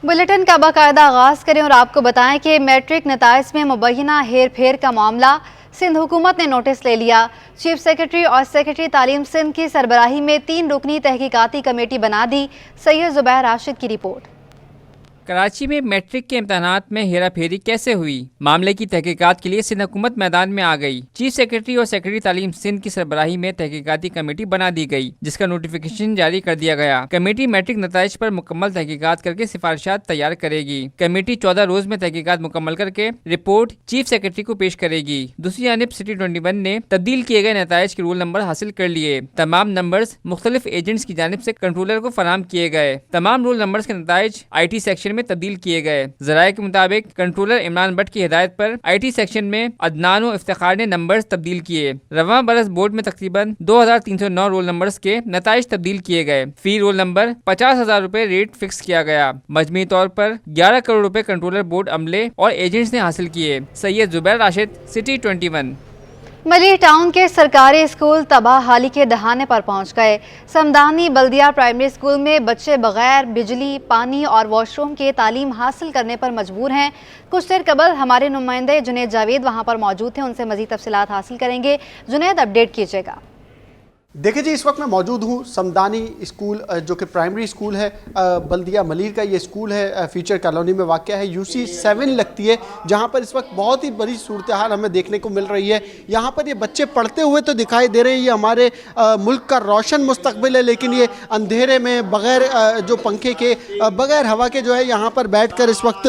Bulletin کا باقاعدہ آغاز کریں اور آپ کو بتائیں کہ میٹرک نتائج میں مبینہ ہیر پھیر کا معاملہ سندھ حکومت نے نوٹس لے لیا۔ چیف سیکرٹری اور سیکرٹری تعلیم سندھ کی سربراہی میں 3 رکنی تحقیقاتی کمیٹی بنا دی۔ سید زبیر راشد کی رپورٹ۔ کراچی میں میٹرک کے امتحانات میں ہیرا پھیری کیسے ہوئی؟ معاملے کی تحقیقات کے لیے سندھ حکومت میدان میں آ گئی۔ چیف سیکرٹری اور سیکرٹری تعلیم سندھ کی سربراہی میں تحقیقاتی کمیٹی بنا دی گئی، جس کا نوٹیفیکیشن جاری کر دیا گیا۔ کمیٹی میٹرک نتائج پر مکمل تحقیقات کر کے سفارشات تیار کرے گی۔ کمیٹی 14 روز میں تحقیقات مکمل کر کے رپورٹ چیف سیکرٹری کو پیش کرے گی۔ دوسری جانب سٹی 21 نے تبدیل کیے گئے نتائج کے رول نمبر حاصل کر لیے۔ تمام نمبرز مختلف ایجنٹس کی جانب سے کنٹرولر کو فراہم کیے گئے۔ تمام رول نمبرز کے نتائج آئی ٹی سیکشن میں تبدیل کیے گئے۔ ذرائع کے مطابق کنٹرولر عمران بٹ کی ہدایت پر آئی ٹی سیکشن میں عدنان و افتخار نے نمبرز تبدیل کیے۔ رواں برس بورڈ میں تقریباً 2309 رول نمبرز کے نتائج تبدیل کیے گئے۔ فی رول نمبر 50,000 روپے ریٹ فکس کیا گیا۔ مجموعی طور پر 11 کروڑ روپے کنٹرولر بورڈ عملے اور ایجنٹس نے حاصل کیے۔ سید زبیر راشد، سٹی 21۔ ملیح ٹاؤن کے سرکاری اسکول تباہ حالی کے دہانے پر پہنچ گئے۔ سمدانی بلدیہ پرائمری اسکول میں بچے بغیر بجلی، پانی اور واش روم کے تعلیم حاصل کرنے پر مجبور ہیں۔ کچھ دیر قبل ہمارے نمائندے جنید جاوید وہاں پر موجود تھے، ان سے مزید تفصیلات حاصل کریں گے۔ جنید، اپڈیٹ کیجیے گا۔ دیکھیں جی، اس وقت میں موجود ہوں سمدانی اسکول، جو کہ پرائمری اسکول ہے بلدیہ ملیر کا۔ یہ اسکول ہے فیچر کالونی میں واقع ہے، UC7 لگتی ہے، جہاں پر اس وقت بہت ہی بڑی صورتحال ہمیں دیکھنے کو مل رہی ہے۔ یہاں پر یہ بچے پڑھتے ہوئے تو دکھائی دے رہے ہیں، یہ ہمارے ملک کا روشن مستقبل ہے، لیکن یہ اندھیرے میں بغیر جو پنکھے کے، بغیر ہوا کے جو ہے یہاں پر بیٹھ کر اس وقت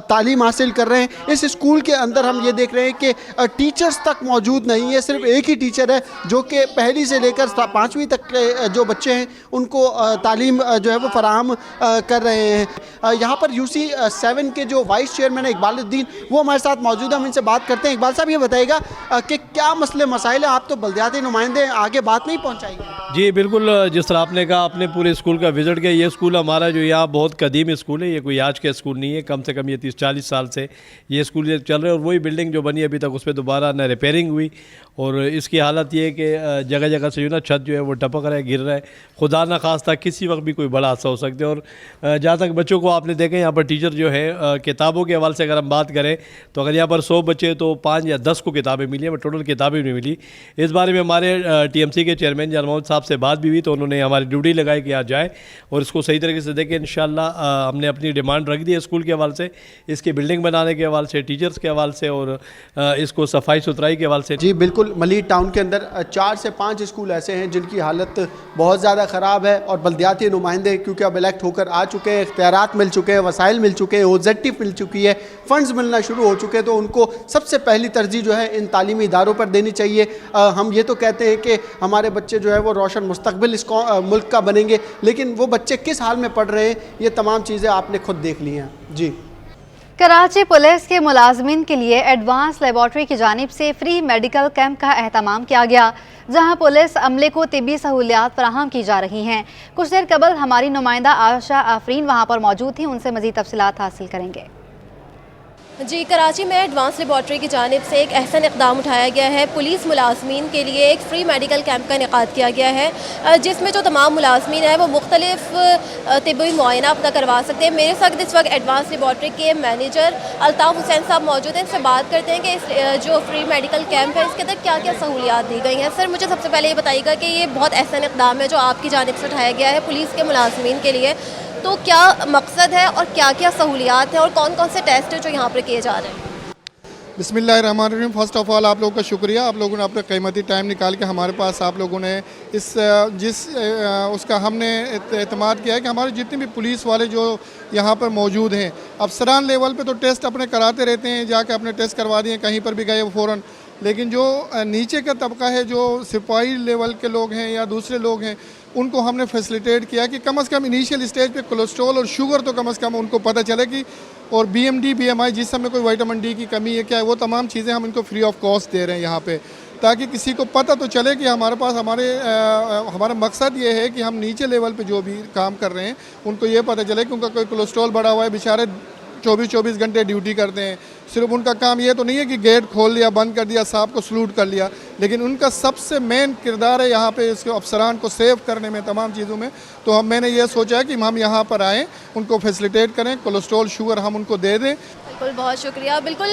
تعلیم حاصل کر رہے ہیں۔ اس اسکول کے اندر ہم یہ دیکھ رہے ہیں کہ ٹیچرز تک موجود نہیں ہے، صرف ایک ہی ٹیچر ہے جو کہ پہلی سے لے کر 5ویں تک کے جو بچے ہیں ان کو تعلیم جو ہے وہ فراہم کر رہے ہیں۔ یہاں پر UC7 کے جو وائس چیئرمین اقبال الدین وہ ہمارے ساتھ موجود ہیں، ہم ان سے بات کرتے ہیں۔ اقبال صاحب، یہ بتائیے گا کہ کیا مسئلے مسائل ہیں؟ آپ تو بلدیاتی نمائندے، آگے بات نہیں پہنچائی گی؟ جی بالکل، جس طرح آپ نے کہا، اپنے پورے اسکول کا وزٹ کیا۔ یہ اسکول ہمارا جو یہاں بہت قدیم اسکول ہے، یہ کوئی آج کا اسکول نہیں ہے، کم سے کم یہ 30-40 سال سے یہ اسکول چل رہے ہیں، اور وہی بلڈنگ جو بنی ابھی تک اس پہ دوبارہ نہ ریپیئرنگ ہوئی، اور اس کی حالت یہ ہے کہ جگہ جگہ سے جو نا چھت جو ہے وہ ٹپک رہا ہے، گر رہا ہے۔ خدا نہ خواستہ کسی وقت بھی کوئی بڑا حادثہ ہو سکتا ہے۔ اور جہاں تک بچوں کو آپ نے دیکھا، یہاں پر ٹیچر جو ہے کتابوں کے حوالے سے اگر ہم بات کریں تو اگر یہاں پر 100 بچے تو 5 یا 10 کو کتابیں ملی ہیں، ٹوٹل کتابیں نہیں ملی۔ اس بارے میں ہمارے TMC کے چیئرمین جان محمد صاحب سے بات بھی ہوئی، تو انہوں نے ہماری ڈیوٹی لگائی کہ آج جائے اور اس کو صحیح طریقے سے دیکھیں۔ انشاءاللہ ہم نے اپنی ڈیمانڈ رکھ دی ہے اسکول کے حوالے سے، اس کی بلڈنگ بنانے کے حوالے سے، ٹیچرز کے حوالے سے، اور اس کو صفائی ستھرائی کے حوالے سے۔ جی بالکل، ملیح ٹاؤن کے اندر 4 سے 5 اسکول ایسے ہیں جن کی حالت بہت زیادہ خراب ہے، اور بلدیاتی نمائندے کیونکہ اب الیکٹ ہو کر آ چکے ہیں، اختیارات مل چکے ہیں، وسائل مل چکے ہیں، OZT مل چکی ہے، فنڈز ملنا شروع ہو چکے ہیں، تو ان کو سب سے پہلی ترجیح جو ہے ان تعلیمی اداروں پر دینی چاہیے۔ ہم یہ تو کہتے ہیں کہ ہمارے بچے جو ہے وہ روشن مستقبل اس ملک کا بنیں گے، لیکن وہ بچے کس حال میں پڑھ رہے ہیں یہ تمام چیزیں آپ نے خود دیکھ لی ہیں۔ جی، کراچی پولیس کے ملازمین کے لیے ایڈوانس لیبارٹری کی جانب سے فری میڈیکل کیمپ کا اہتمام کیا گیا، جہاں پولیس عملے کو طبی سہولیات فراہم کی جا رہی ہیں۔ کچھ دیر قبل ہماری نمائندہ عائشہ آفرین وہاں پر موجود تھیں، ان سے مزید تفصیلات حاصل کریں گے۔ جی، کراچی میں ایڈوانس لیبارٹری کی جانب سے ایک احسن اقدام اٹھایا گیا ہے۔ پولیس ملازمین کے لیے ایک فری میڈیکل کیمپ کا انعقاد کیا گیا ہے، جس میں جو تمام ملازمین ہیں وہ مختلف طبی معائنہ اپنا کروا سکتے ہیں۔ میرے ساتھ اس وقت ایڈوانس لیبارٹری کے مینیجر الطاف حسین صاحب موجود ہیں، ان سے بات کرتے ہیں کہ اس جو فری میڈیکل کیمپ ہے اس کے اندر کیا کیا سہولیات دی گئی ہیں۔ سر، مجھے سب سے پہلے یہ بتائیے گا کہ یہ بہت احسن اقدام ہے جو آپ کی جانب سے اٹھایا گیا ہے پولیس کے ملازمین کے لیے، تو کیا مقصد ہے اور کیا کیا سہولیات ہیں اور کون کون سے ٹیسٹ ہیں جو یہاں پر کیے جا رہے ہیں؟ بسم اللہ الرحمن الرحیم۔ فرسٹ آف آل آپ لوگوں کا شکریہ، آپ لوگوں نے اپنے قیمتی ٹائم نکال کے ہمارے پاس آپ لوگوں نے اس کا ہم نے اعتماد کیا ہے کہ ہمارے جتنے بھی پولیس والے جو یہاں پر موجود ہیں، افسران لیول پہ تو ٹیسٹ اپنے کراتے رہتے ہیں، جا کے اپنے ٹیسٹ کروا دیے، کہیں پر بھی گئے وہ فوراً، لیکن جو نیچے کا طبقہ ہے، جو سپاہی لیول کے لوگ ہیں یا دوسرے لوگ ہیں، ان کو ہم نے فیسلیٹیٹ کیا کہ کم از کم انیشیل اسٹیج پہ کولیسٹرول اور شوگر تو کم از کم ان کو پتہ چلے کہ، اور BMD BMI جس میں کوئی وائٹامن ڈی کی کمی ہے کیا ہے، وہ تمام چیزیں ہم ان کو فری آف کاسٹ دے رہے ہیں یہاں پہ، تاکہ کسی کو پتہ تو چلے کہ ہمارے پاس ہمارا مقصد یہ ہے کہ ہم نیچے لیول پہ جو بھی کام کر رہے ہیں ان کو یہ پتہ چلے کہ ان کا کوئی کولیسٹرول بڑھا ہوا ہے، بیچارے 24 घंटे ड्यूटी करते हैं। सिर्फ उनका काम ये तो नहीं है कि गेट खोल दिया, बंद कर दिया, साहब को सलूट कर लिया, लेकिन उनका सबसे मेन किरदार है यहाँ पे इसके अफसरान को सेव करने में, तमाम चीज़ों में। तो मैंने ये सोचा है कि हम यहाँ पर आएँ, उनको फैसिलिटेट करें, कोलेस्ट्रॉल शुगर हम उनको दे दें। बिल्कुल, बहुत शुक्रिया। बिल्कुल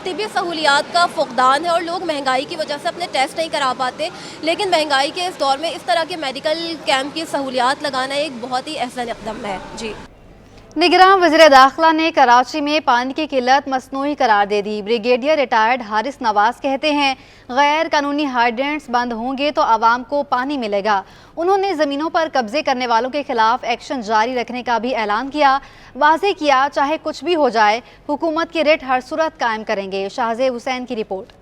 तिब्बी सहूलियात का फुकदान है और लोग महंगाई की वजह से अपने टेस्ट नहीं करा पाते, लेकिन महंगाई के इस दौर में इस तरह के मेडिकल कैंप की सहूलियात लगाना एक बहुत ही अहसन इक़दम है। जी, निगरान वज़ीर दाखिला ने कराची में पानी की किल्लत मसनूई करार दे दी। ब्रिगेडियर रिटायर्ड हारिस नवाज कहते हैं गैर कानूनी हाइड्रेंट्स बंद होंगे तो आवाम को पानी मिलेगा। उन्होंने ज़मीनों पर कब्जे करने वालों के खिलाफ एक्शन जारी रखने का भी ऐलान किया। वाज़ेह किया चाहे कुछ भी हो जाए हुकूमत की रेट हर सूरत कायम करेंगे। शाहजेब हुसैन की रिपोर्ट।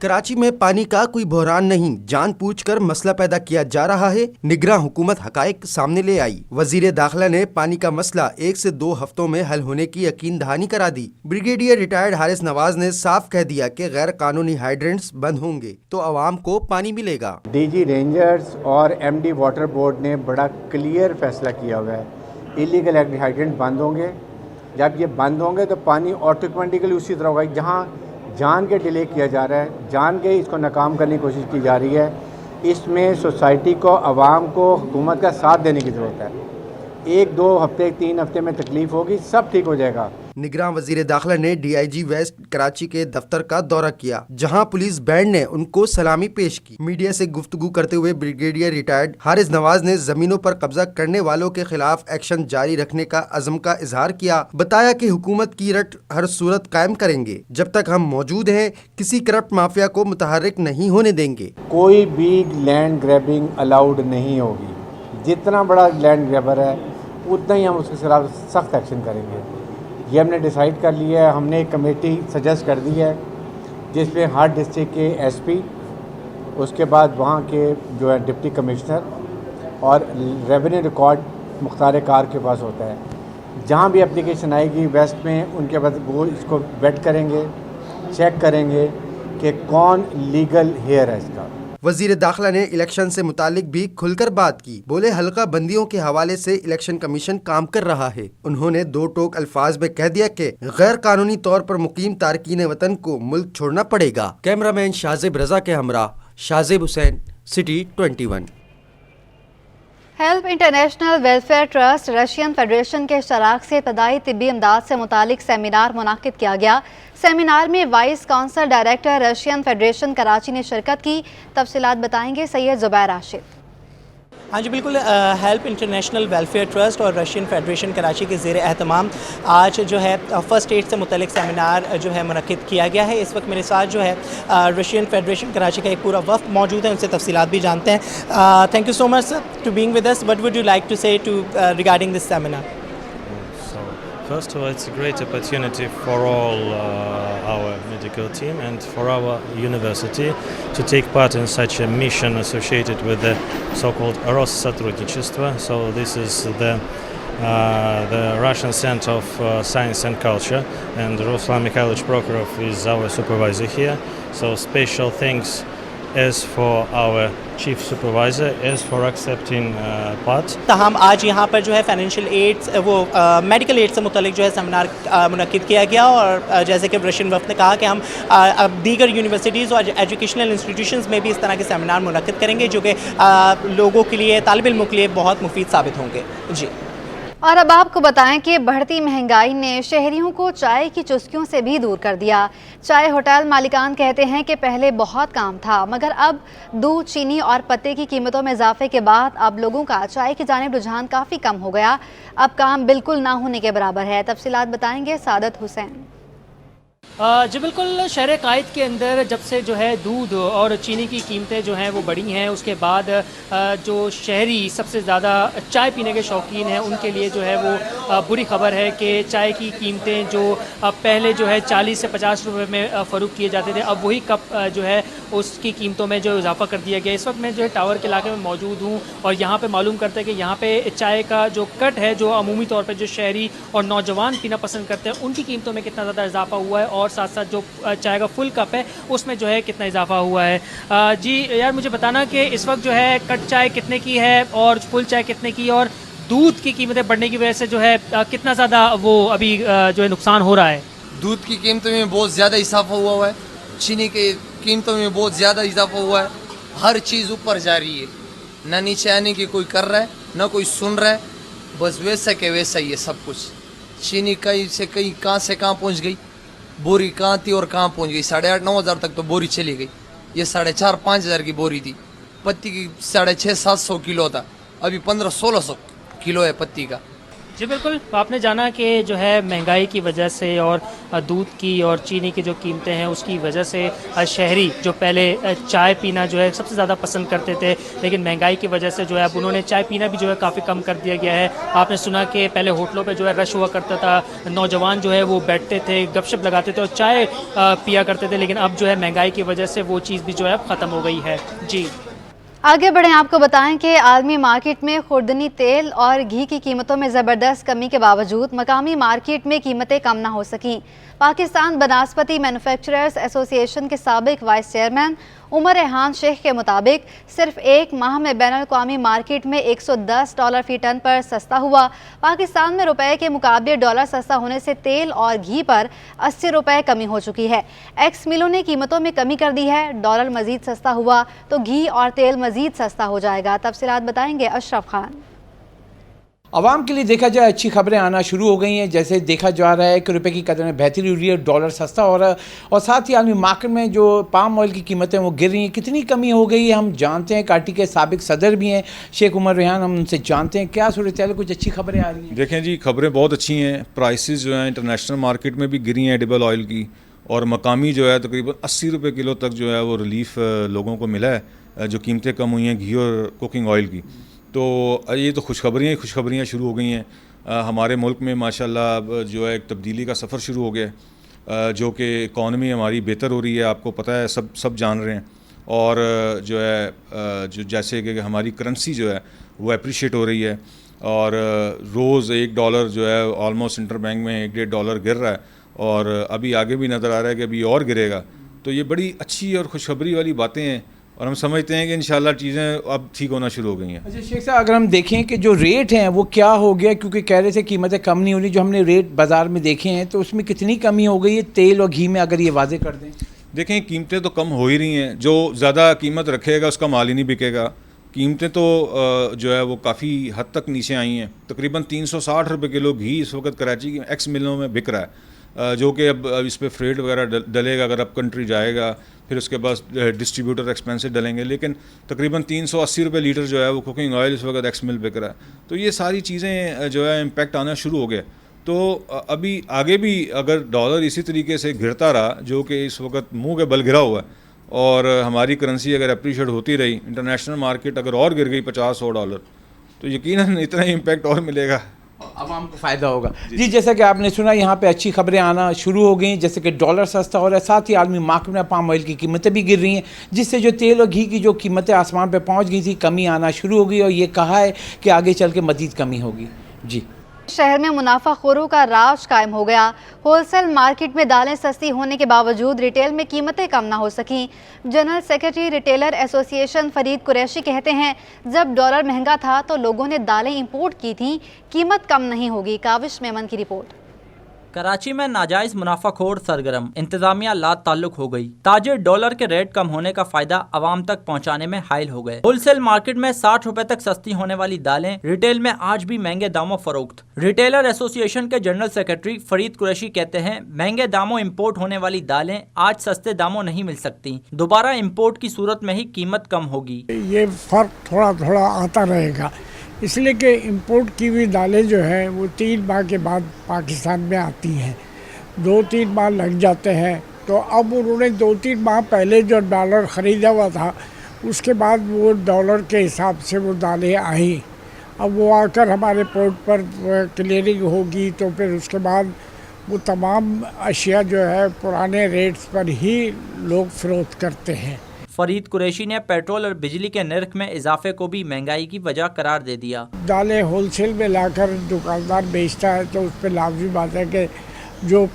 कराची में पानी का कोई बहरान नहीं, जानबूझकर मसला पैदा किया जा रहा है। निगरान हुकूमत हकायक सामने ले आई। वजीर दाखिला ने पानी का मसला 1 से 2 हफ्तों में हल होने की यकीन दहानी करा दी। ब्रिगेडियर रिटायर्ड हारिस नवाज ने साफ कह दिया कि गैर कानूनी हाइड्रेंट्स बंद होंगे तो आवाम को पानी मिलेगा। डीजी रेंजर्स और एमडी वाटर बोर्ड ने बड़ा क्लियर फैसला किया हुआ है, इलीगल हाइड्रेंट बंद होंगे। जब ये बंद होंगे तो पानी ऑटोमेटिकली उसी तरह होगा। जहाँ जान के डिले किया जा रहा है, जान के इसको नाकाम करने की कोशिश की जा रही है, इसमें सोसाइटी को, आवाम को, हुकूमत का साथ देने की ज़रूरत है। 1-2 हफ्ते 3 हफ्ते में तकलीफ होगी, सब ठीक हो जाएगा। निगरान वजीर दाखिला ने DIG वेस्ट कराची के दफ्तर का दौरा किया, जहां पुलिस बैंड ने उनको सलामी पेश की। मीडिया से गुफ्तगू करते हुए ब्रिगेडियर रिटायर्ड हारिस नवाज ने जमीनों पर कब्जा करने वालों के खिलाफ एक्शन जारी रखने का अज़म का इजहार किया। बताया कि हुकूमत की रट हर सूरत कायम करेंगे। जब तक हम मौजूद हैं किसी करप्ट माफिया को मुतहर्रिक नहीं होने देंगे। कोई भी लैंड ग्रैबिंग अलाउड नहीं होगी। जितना बड़ा लैंड ग्रैबर है उतना ही हम उसके खिलाफ सख्त एक्शन करेंगे। ये हमने डिसाइड कर लिया है। हमने एक कमेटी सजेस्ट कर दी है जिसमें हर डिस्ट्रिक्ट के SP, उसके बाद वहाँ के जो है डिप्टी कमिश्नर और रेवेन्यू रिकॉर्ड मुख्तार कार के पास होता है। जहाँ भी एप्लीकेशन आएगी वेस्ट में, उनके बाद वो इसको वेट करेंगे, चेक करेंगे कि कौन लीगल हेयर है इसका। वजीर दाखिला ने इलेक्शन से मुतालिक भी खुलकर बात की। बोले हल्का बंदियों के हवाले से इलेक्शन कमीशन काम कर रहा है। उन्होंने 2 टोक अल्फाज में कह दिया कि गैर कानूनी तौर पर मुकीम तारकीन वतन को मुल्क छोड़ना पड़ेगा। कैमरामैन शाहजेब रजा के हमरा Shahzeb Hussain, city 21। Help international welfare trust Russian federation के इश्तराक से इब्तदाई तिब्बी इमदाद से मुतालिक सेमिनार मुनाकिद किया गया। सेमिनार में vice council director Russian federation Karachi ने शिरकत की। तफसीलात बताएंगे सैयद ज़ुबैर राशिद। हाँ जी बिल्कुल, हेल्प इंटरनेशनल वेलफेयर ट्रस्ट और रशियन फेडरेशन कराची के ज़ेर एहतमाम आज जो है फ़र्स्ट एड से मुतल्लिक़ सेमिनार जो है मुनक़िद किया गया है। इस वक्त मेरे साथ जो है रशियन फेडरेशन कराची का एक पूरा वफ़द मौजूद है, उनसे तफसीलात भी जानते हैं। Thank you so much to being with us. What would you like to say to regarding this seminar? First of all, it's a great opportunity for all our medical team and for our university to take part in such a mission associated with the so-called Россотрудничество. So this is the Russian Center of Science and Culture, and Ruslan Mikhailovich Prokhorov is our supervisor here. So special thanks as for our chief supervisor as for accepting part. हम आज यहाँ पर जो है financial ads वो medical aid से मुतल्लिक जो है सेमिनार मुनक़िद किया गया, और जैसे कि रशियन वफ़द ने कहा कि हम अब दीगर यूनिवर्सिटीज़ और एजुकेशनल इंस्टीट्यूशंस में भी इस तरह के सेमिनार मुनक़िद करेंगे जो कि लोगों के लिए, तालिब इल्मों के लिए बहुत मुफीद साबित होंगे। जी, और अब आपको बताएं कि बढ़ती महंगाई ने शहरियों को चाय की चुस्कियों से भी दूर कर दिया। चाय होटल मालिकान कहते हैं कि पहले बहुत काम था, मगर अब दूध, चीनी और पत्ते की कीमतों में इजाफे के बाद अब लोगों का चाय की जानिब रुझान काफ़ी कम हो गया। अब काम बिल्कुल ना होने के बराबर है। तफसीलात बताएंगे सादत हुसैन। जी बिल्कुल, शहर कायद के अंदर जब से जो है दूध और चीनी की कीमतें जो हैं वो बढ़ी हैं, उसके बाद जो शहरी सबसे ज़्यादा चाय पीने के शौकीन हैं उनके लिए जो है वो बुरी खबर है कि चाय की कीमतें जो पहले जो है 40 से 50 रुपये में फ़रोख्त किए जाते थे, अब वही कप जो है उसकी कीमतों में जो इजाफा कर दिया गया। इस वक्त मैं जो है टावर के इलाके में मौजूद हूँ और यहाँ पे मालूम करते हैं कि यहाँ पे चाय का जो कट है, जो अमूमी तौर पे जो शहरी और नौजवान पीना पसंद करते हैं, उनकी कीमतों में कितना ज़्यादा इजाफा हुआ है, और साथ साथ जो चाय का फुल कप है उसमें जो है कितना इजाफा हुआ है। जी यार, मुझे बताना कि इस वक्त जो है कट चाय कितने की है और फुल चाय कितने की, और दूध की कीमतें बढ़ने की वजह से जो है कितना ज़्यादा वो अभी जो है नुकसान हो रहा है? दूध की कीमतों में बहुत ज़्यादा इजाफा हुआ है, चीनी की कीमतों में बहुत ज़्यादा इजाफा हुआ है, हर चीज़ ऊपर जा रही है, ना नीचे आने की कोई कर रहा है ना कोई सुन रहा है, बस वैसा के वैसा ही है सब कुछ। चीनी कहीं से कहीं कहाँ से कहाँ पहुँच गई, बोरी कहाँ थी और कहाँ पहुँच गई। 8,500-9 हज़ार तक तो बोरी चली गई, ये 4,500-5 हज़ार की बोरी थी। पत्ती की 650-700 किलो था, अभी 1500-1600 किलो है पत्ती का। जी बिल्कुल, आपने जाना कि जो है महंगाई की वजह से और दूध की और चीनी की जो कीमतें हैं उसकी वजह से शहरी जो पहले चाय पीना जो है सबसे ज़्यादा पसंद करते थे, लेकिन महंगाई की वजह से जो है अब उन्होंने चाय पीना भी जो है काफ़ी कम कर दिया गया है। आपने सुना कि पहले होटलों पे जो है रश हुआ करता था, नौजवान जो है वो बैठते थे, गपशप लगाते थे और चाय पिया करते थे, लेकिन अब जो है महंगाई की वजह से वो चीज़ भी जो है अब ख़त्म हो गई है। जी आगे बढ़ें, आपको बताएं कि आलमी मार्केट में खुर्दनी तेल और घी की कीमतों में ज़बरदस्त कमी के बावजूद मकामी मार्केट में कीमतें कम ना हो सकीं। पाकिस्तान बनास्पति मैन्युफैक्चरर्स एसोसिएशन के साबिक वाइस चेयरमैन उमर रेहान शेख के मुताबिक सिर्फ एक माह में बैनुल-अक़वामी मार्केट में $110 फी टन पर सस्ता हुआ। पाकिस्तान में रुपए के मुकाबले डॉलर सस्ता होने से तेल और घी पर 80 रुपए कमी हो चुकी है। एक्स मिलों ने कीमतों में कमी कर दी है। डॉलर मजीद सस्ता हुआ तो घी और तेल मजीद सस्ता हो जाएगा। तफसीलात बताएंगे अशरफ खान। आवाम के लिए देखा जाए अच्छी खबरें आना शुरू हो गई हैं। जैसे देखा जा रहा है कि रुपए की कदर में बेहतरी हो रही है, डॉलर सस्ता हो रहा है और साथ ही आलमी मार्केट में जो पाम ऑयल की कीमतें वो गिर रही हैं। कितनी कमी हो गई है हम जानते हैं। काटी के साबिक सदर भी हैं शेख उमर रेहान, हम उनसे जानते हैं क्या सूरत है, कुछ अच्छी खबरें आ रही हैं। देखें जी, खबरें बहुत अच्छी हैं। प्राइसेस जो हैं इंटरनेशनल मार्केट में भी गिरी हैं एडिबल ऑयल की, और मकामी जो है तकरीबन 80 रुपये किलो तक जो है वो रिलीफ लोगों को मिला है, जो कीमतें कम हुई हैं घी और कुकिंग ऑयल की। तो ये तो खुशखबरियाँ शुरू हो गई हैं। हमारे मुल्क में माशाल्लाह जो है एक तब्दीली का सफ़र शुरू हो गया है, जो कि इकॉनमी हमारी बेहतर हो रही है, आपको पता है, सब जान रहे हैं। और जो है जो जैसे कि हमारी करेंसी जो है वो अप्रिशिएट हो रही है, और रोज़ $1 जो है ऑलमोस्ट इंटर बैंक में $1-1.5 गिर रहा है, और अभी आगे भी नज़र आ रहा है कि अभी और गिरेगा। तो ये बड़ी अच्छी और खुशखबरी वाली बातें हैं, और हम समझते हैं कि इंशाल्लाह चीज़ें अब ठीक होना शुरू हो गई हैं। अच्छा शेख साहब, अगर हम देखें कि जो रेट हैं वो क्या हो गया, क्योंकि कह रहे थे कीमतें कम नहीं हो रही, जो हमने रेट बाज़ार में देखे हैं तो उसमें कितनी कमी हो गई है तेल और घी में, अगर ये वाज़े कर दें। देखें, कीमतें तो कम हो ही रही हैं। जो ज़्यादा कीमत रखेगा उसका माल ही नहीं बिकेगा। कीमतें तो जो है वो काफ़ी हद तक नीचे आई हैं। तकरीबन 360 रुपये किलो घी इस वक्त कराची की एक्स मिलों में बिक रहा है, जो कि अब इस पर फ्रेट वगैरह डलेगा अगर अप कंट्री जाएगा, फिर उसके बाद डिस्ट्रीब्यूटर एक्सपेंसेस डलेंगे, लेकिन तकरीबन 380 रुपये लीटर जो है वो कुकिंग ऑयल इस वक्त एक्स मिल बिक रहा है। तो ये सारी चीज़ें जो है इम्पेक्ट आना शुरू हो गया। तो अभी आगे भी अगर डॉलर इसी तरीके से गिरता रहा, जो कि इस वक्त मुंह के बल गिरा हुआ है, और हमारी करेंसी अगर अप्रीशिएट होती रही, इंटरनेशनल मार्केट अगर और गिर गई $50-100, तो यकीनन इतना ही इम्पेक्ट और मिलेगा, आवाम को फ़ायदा होगा। जी जैसा कि आपने सुना, यहाँ पे अच्छी खबरें आना शुरू हो गई, जैसे कि डॉलर सस्ता हो रहा है, साथ ही आलमी मार्केट में पाम ऑयल की कीमतें भी गिर रही हैं, जिससे जो तेल और घी की जो कीमतें आसमान पे पहुँच गई थी, कमी आना शुरू हो गई, और ये कहा है कि आगे चल के मज़ीद कमी होगी। जी शहर में मुनाफाखोरों का राज कायम हो गया। होलसेल मार्केट में दालें सस्ती होने के बावजूद रिटेल में कीमतें कम ना हो सकीं। General secretary retailer association Farid Qureshi कहते हैं, जब डॉलर महंगा था तो लोगों ने दालें इंपोर्ट की थीं, कीमत कम नहीं होगी। काविश मेमन की रिपोर्ट। कराची में नाजायज मुनाफाखोर सरगर्म, इंतजामिया लात ताल्लुक हो गई। ताजिर डॉलर के रेट कम होने का फायदा आवाम तक पहुंचाने में हायल हो गए। होलसेल मार्केट में 60 रुपए तक सस्ती होने वाली दालें रिटेल में आज भी महंगे दामों फरोख्त। रिटेलर एसोसिएशन के जनरल सेक्रेटरी फरीद कुरैशी कहते हैं, महंगे दामों इम्पोर्ट होने वाली दालें आज सस्ते दामों नहीं मिल सकती। दोबारा इम्पोर्ट की सूरत में ही कीमत कम होगी। ये फर्क थोड़ा थोड़ा आता रहेगा, इसलिए कि इंपोर्ट की हुई दालें जो हैं वो 3 माह के बाद पाकिस्तान में आती हैं। 2-3 माह लग जाते हैं, तो अब उन्होंने 2-3 माह पहले जो डॉलर ख़रीदा हुआ था उसके बाद वो डॉलर के हिसाब से वो दालें आई। अब वो आकर हमारे पोर्ट पर क्लियरिंग होगी, तो फिर उसके बाद वो तमाम अशिया जो है पुराने रेट्स पर ही लोग फ़रोख्त करते हैं। फरीद कुरैशी ने पेट्रोल और बिजली के नर्ख में इजाफे को भी महंगाई की वजह करार दे दिया। दालें होलसेल में लाकर दुकानदार बेचता है तो उस पर लाजमी बात है कि जो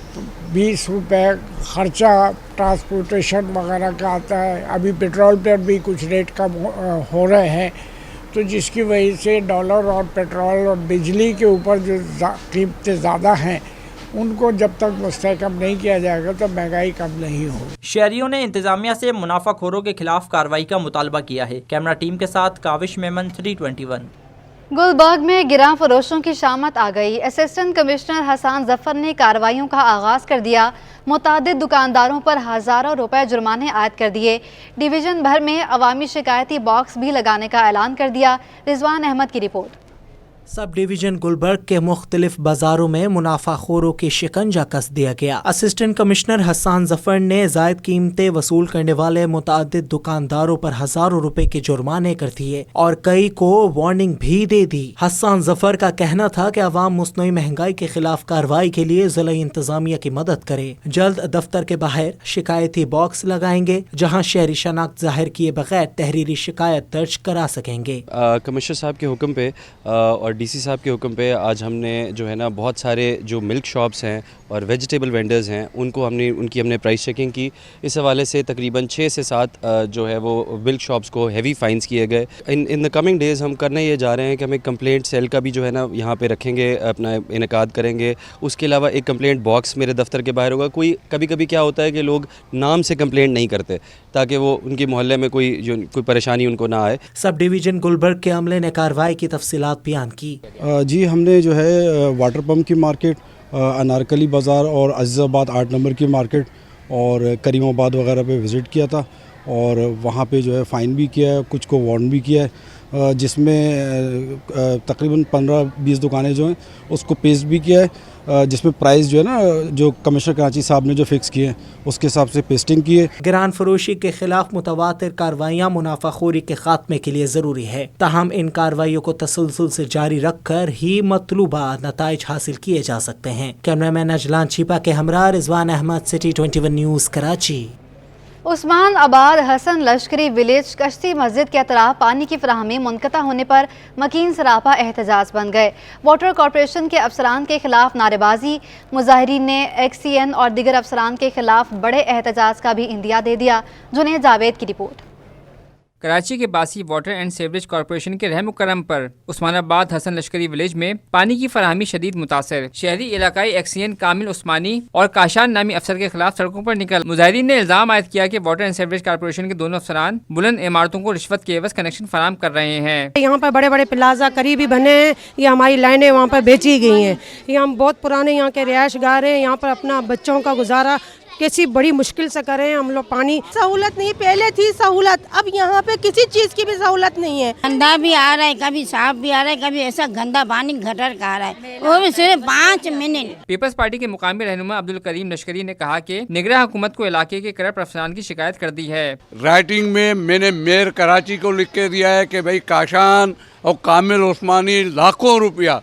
20 रुपये खर्चा ट्रांसपोर्टेशन वगैरह का आता है, अभी पेट्रोल पर भी कुछ रेट कम हो रहे हैं, तो जिसकी वजह से डॉलर और पेट्रोल और बिजली के ऊपर जो कीमतें ज़्यादा हैं उनको जब तक मुस्तहकम नहीं किया जाएगा तो महंगाई कम नहीं होगी। शहरियों ने इंतजामिया से मुनाफाखोरों के खिलाफ कार्रवाई का मुतालबा किया है। कैमरा टीम के साथ काविश मेमन, 321। गुलबर्ग में गिरां फरोशों की शामत आ गई। असिस्टेंट कमिश्नर हसन जफर ने कार्रवाइयों का आगाज़ कर दिया। मुतादिद दुकानदारों पर हज़ारों रुपए जुर्माने आयद कर दिए। डिवीज़न भर में अवामी शिकायती बॉक्स भी लगाने का ऐलान कर दिया। रिजवान अहमद की रिपोर्ट। सब डिवीजन गुलबर्ग के मुख्तलिफ बाजारों में मुनाफाखोरों के शिकंजा कस दिया गया। असिस्टेंट कमिश्नर हसन जफर ने जायद कीमतें वसूल करने वाले मुतादिद दुकानदारों पर हज़ारों रुपए के जुर्माने कर दिए और कई को वार्निंग भी दे दी। हसन जफर का कहना था कि अवाम मुस्नई महंगाई के खिलाफ कार्रवाई के लिए ज़िला इंतजामिया की मदद करे। जल्द दफ्तर के बाहर शिकायती बॉक्स लगाएंगे जहाँ शहरी शनाख्त जाहिर किए बगैर तहरीरी शिकायत दर्ज करा सकेंगे। कमिश्नर साहब के हुक्म पे और डीसी साहब के हुक्म पे आज हमने जो है ना बहुत सारे जो मिल्क शॉप्स हैं और वेजिटेबल वेंडर्स हैं उनकी हमने प्राइस चेकिंग की। इस हवाले से तकरीबन 6 से 7 जो है वो मिल्क शॉप्स को हेवी फाइन्स किए गए। इन द कमिंग डेज़ हम करने ये जा रहे हैं कि हम एक कंप्लेंट सेल का भी जो है ना यहाँ पे रखेंगे, अपना इनेकाद करेंगे। उसके अलावा एक कंप्लेंट बॉक्स मेरे दफ्तर के बाहर होगा। कभी कभी क्या होता है कि लोग नाम से कंप्लेंट नहीं करते ताकि वो उनके मोहल्ले में कोई परेशानी उनको ना आए। सब डिवीजन गुलबर्ग के अमले ने कार्रवाई की तफसीलात बयान की। जी, हमने जो है वाटर पम्प की मार्केट, अनारकली बाज़ार और अजीज़ाबाद 8 नंबर की मार्केट और करीमाबाद वगैरह पे विज़िट किया था और वहाँ पे जो है फ़ाइन भी किया है, कुछ को वार्न भी किया है, जिसमें तकरीबन 15-20 दुकानें जो हैं उसको पेस्ट भी किया है, जिसमें प्राइस जो है ना जो कमिश्नर कराची साहब ने जो फिक्स किए हैं उसके हिसाब से पेस्टिंग की है। गिरान फरोशी के खिलाफ मुतवातिर कार्रवाइयाँ मुनाफाखोरी के खात्मे के लिए ज़रूरी है। ताहम इन कार्रवाइयों को तसलसल से जारी रखकर ही मतलूबा नताइज हासिल किए जा सकते हैं। कैमरामैन अजलान छिपा के हमरा रिजवान अहमद, सिटी 21 न्यूज़, कराची। उस्मान आबाद हसन लश्करी विलेज कश्ती मस्जिद के अतराफ पानी की फराहमी मुनक़ता होने पर मकीन सरापा एहतजाज बन गए। वाटर कॉरपोरेशन के अफसरान के खिलाफ नारेबाजी, मुजाहिरीन ने XCN और दीगर अफसरान के खिलाफ बड़े एहतजाज का भी इंदिया दे दिया। जुनेद जावेद की रिपोर्ट। कराची के बासी वाटर एंड सीवरेज कॉरपोरेशन के रहम करम पर उस्मानाबाद हसन लश्करी विलेज में पानी की फराहमी शदीद मुतासर। शहरी इलाकाई XCN कामिल उस्मानी और काशान नामी अफसर के खिलाफ सड़कों पर निकल मुजाहिरीन ने इल्जाम आयद किया कि वाटर एंड सीवरेज कॉरपोरेशन के दोनों अफसरान बुलंद इमारतों को रिश्वत के एवज कनेक्शन फराहम कर रहे हैं। यहाँ पर बड़े बड़े प्लाजा करीबी बने हैं, ये हमारी लाइनें वहाँ पर बेची गई हैं। यहाँ बहुत पुराने यहाँ के रिहायश गार हैं, यहाँ पर अपना बच्चों का गुजारा कैसी बड़ी मुश्किल से करें हम लोग। पानी सहूलत नहीं, पहले थी सहूलत, अब यहाँ पे किसी चीज़ की भी सहूलत नहीं है। गंदा भी आ रहा है, कभी साफ भी आ रहा है, कभी ऐसा गंदा पानी गटर का आ रहा है, वो भी सिर्फ 5 मिनट। पीपल्स पार्टी के मुकामी रहनुमा अब्दुल करीम लश्करी ने कहा कि निगरां हुकूमत को इलाके के करप्ट अफसरान की शिकायत कर दी है। राइटिंग में मैंने मेयर कराची को लिख के दिया है कि भाई काशान और कामिल उस्मानी लाखों रुपया,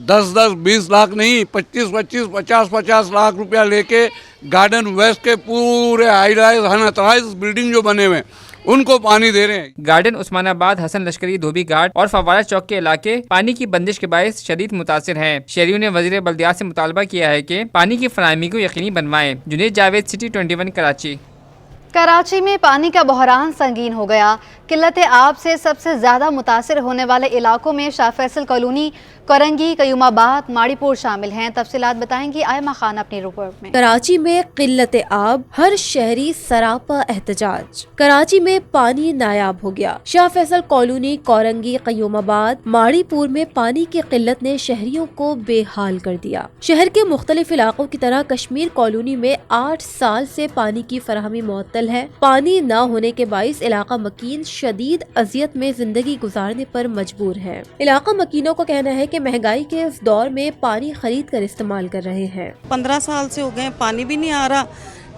10-10, 20 लाख नहीं, 25-25, 50-50 लाख रुपया लेके गार्डन वेस्ट के पूरे हाई राइज बिल्डिंग जो बने हुए उनको पानी दे रहे हैं। गार्डन उस्मानाबाद हसन लश्करी धोबी घाट और फवारा चौक के इलाके पानी की बंदिश के बायस शदीद मुतासिर हैं। शहरियों ने वजीर बल्दियात से मुतालबा किया है कि पानी की फराहमी को यकीनी बनवाएं। जुनेद जावेद, सिटी 21, कराची। कराची में पानी का बहरान संगीन हो गया। किल्लत आब से सबसे ज़्यादा मुतासिर होने वाले इलाकों में शाह फैसल कॉलोनी, करंगी, कयूमाबाद, माड़ीपुर शामिल हैं। तफसीलात बताएंगी आयमा खान अपनी रिपोर्ट में। कराची में किल्लत आब, हर शहरी सरापा एहतजाज। कराची में पानी नायाब हो गया। शाह फैसल कॉलोनी, करंगी, कयूमाबाद, माड़ीपुर में पानी की किल्लत ने शहरियों को बेहाल कर दिया। शहर के मुख्तलिफ इलाकों की तरह कश्मीर कॉलोनी में 8 साल से पानी की फराहमी मुअत्तल है। पानी न होने के बाइस इलाका मकीन शदीद अजियत में जिंदगी गुजारने पर मजबूर है। इलाका मकीनों का कहना है कि महंगाई के इस दौर में पानी खरीद कर इस्तेमाल कर रहे हैं। 15 साल से हो गए, पानी भी नहीं आ रहा,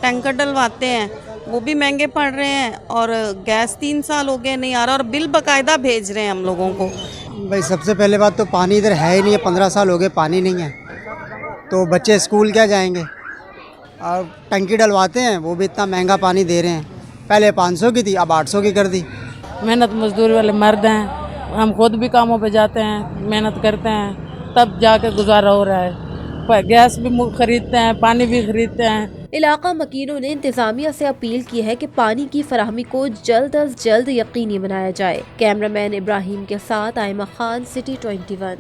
टैंकर डलवाते हैं वो भी महंगे पड़ रहे हैं, और गैस 3 साल हो गए नहीं आ रहा, और बिल बकायदा भेज रहे हैं हम लोगों को। भाई सबसे पहले बात तो पानी इधर है ही नहीं है, 15 साल हो गए पानी नहीं है, तो बच्चे स्कूल क्या जाएंगे, और टंकी डलवाते हैं वो भी इतना महंगा पानी दे रहे हैं। पहले 500 की थी, अब 800 की कर दी। मेहनत मजदूरी वाले मर्द हैं, हम खुद भी कामों पे जाते हैं, मेहनत करते हैं, तब जाके गुजारा हो रहा है। गैस भी खरीदते हैं, पानी भी खरीदते हैं। इलाका मकीनों ने इंतजामिया से अपील की है कि पानी की फराहमी को जल्द अज जल्द यकीनी बनाया जाए। कैमरामैन इब्राहिम के साथ आयमा खान, सिटी 21।